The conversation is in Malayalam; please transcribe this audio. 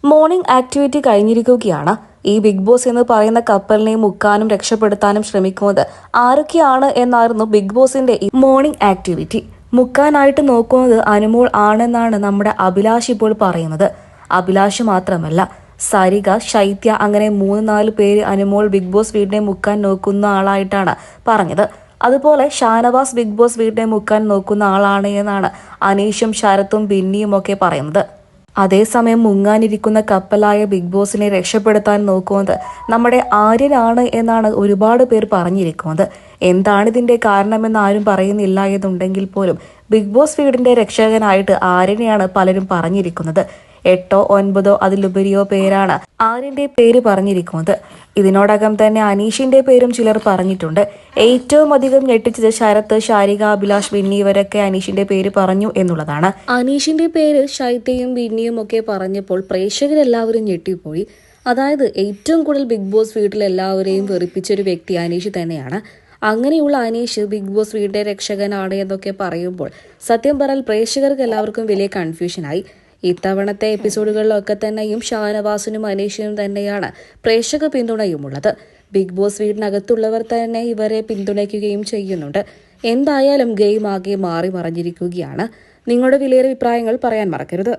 മോർണിംഗ് ആക്ടിവിറ്റി കഴിഞ്ഞിരിക്കുകയാണ്. ഈ ബിഗ് ബോസ് എന്ന് പറയുന്ന കപ്പലിനെ മുക്കാനും രക്ഷപ്പെടുത്താനും ശ്രമിക്കുന്നത് ആരൊക്കെയാണ് എന്നായിരുന്നു ബിഗ് ബോസിന്റെ ഈ മോർണിംഗ് ആക്ടിവിറ്റി. മുക്കാനായിട്ട് നോക്കുന്നത് അനുമോൾ ആണെന്നാണ് നമ്മുടെ അഭിലാഷ് ഇപ്പോൾ പറയുന്നത്. അഭിലാഷ് മാത്രമല്ല, സരിക, ശൈത്യ അങ്ങനെ 3-4 പേര് അനുമോൾ ബിഗ് ബോസ് വീടിനെ മുക്കാൻ നോക്കുന്ന ആളായിട്ടാണ് പറഞ്ഞത്. അതുപോലെ ഷാനവാസ് ബിഗ് ബോസ് വീടിനെ മുക്കാൻ നോക്കുന്ന ആളാണ് എന്നാണ് അനീഷും ശരത്തും ബിന്നിയും ഒക്കെ പറയുന്നത്. അതേസമയം മുങ്ങാനിരിക്കുന്ന കപ്പലായ ബിഗ് ബോസിനെ രക്ഷപ്പെടുത്താൻ നോക്കുന്നത് നമ്മുടെ ആര്യനാണ് എന്നാണ് ഒരുപാട് പേർ പറഞ്ഞിരിക്കുന്നത്. എന്താണിതിന്റെ കാരണമെന്ന് ആരും പറയുന്നില്ല എന്നുണ്ടെങ്കിൽ പോലും ബിഗ് ബോസ് വീടിന്റെ രക്ഷകനായിട്ട് ആര്യനെയാണ് പലരും പറഞ്ഞിരിക്കുന്നത്. 8 or 9 അതിലുപരിയോ പേരാണ് ആര്യന്റെ പേര് പറഞ്ഞിരിക്കുന്നത്. ഇതിനോടകം തന്നെ അനീഷിന്റെ പേരും ചിലർ പറഞ്ഞിട്ടുണ്ട്. ഏറ്റവും അധികം ഞെട്ടിച്ചത് ശരത്ത്, ശാരിക, അഭിലാഷ്, ബിന്നി ഇവരൊക്കെ അനീഷിന്റെ പേര് പറഞ്ഞു എന്നുള്ളതാണ്. അനീഷിന്റെ പേര് ശൈത്യയും ബിന്നിയും ഒക്കെ പറഞ്ഞപ്പോൾ പ്രേക്ഷകരെല്ലാവരും ഞെട്ടിപ്പോയി. അതായത് ഏറ്റവും കൂടുതൽ ബിഗ് ബോസ് വീട്ടിൽ എല്ലാവരെയും വെറുപ്പിച്ചൊരു വ്യക്തി അനീഷ് തന്നെയാണ്. അങ്ങനെയുള്ള അനീഷ് ബിഗ് ബോസ് വീടിന്റെ രക്ഷകനാണ് എന്നൊക്കെ പറയുമ്പോൾ സത്യം പറഞ്ഞാൽ പ്രേക്ഷകർക്ക് എല്ലാവർക്കും വലിയ കൺഫ്യൂഷനായി. ഇത്തവണത്തെ എപ്പിസോഡുകളിലൊക്കെ തന്നെയും ഷാനവാസിനും അനീഷിനും തന്നെയാണ് പ്രേക്ഷക പിന്തുണയുമുള്ളത്. ബിഗ് ബോസ് വീടിനകത്തുള്ളവർ തന്നെ ഇവരെ പിന്തുണയ്ക്കുകയും ചെയ്യുന്നുണ്ട്. എന്തായാലും ഗെയിം ആകെ മാറി മറിഞ്ഞിരിക്കുകയാണ്. നിങ്ങളുടെ വിലയേറിയ അഭിപ്രായങ്ങൾ പറയാൻ മറക്കരുത്.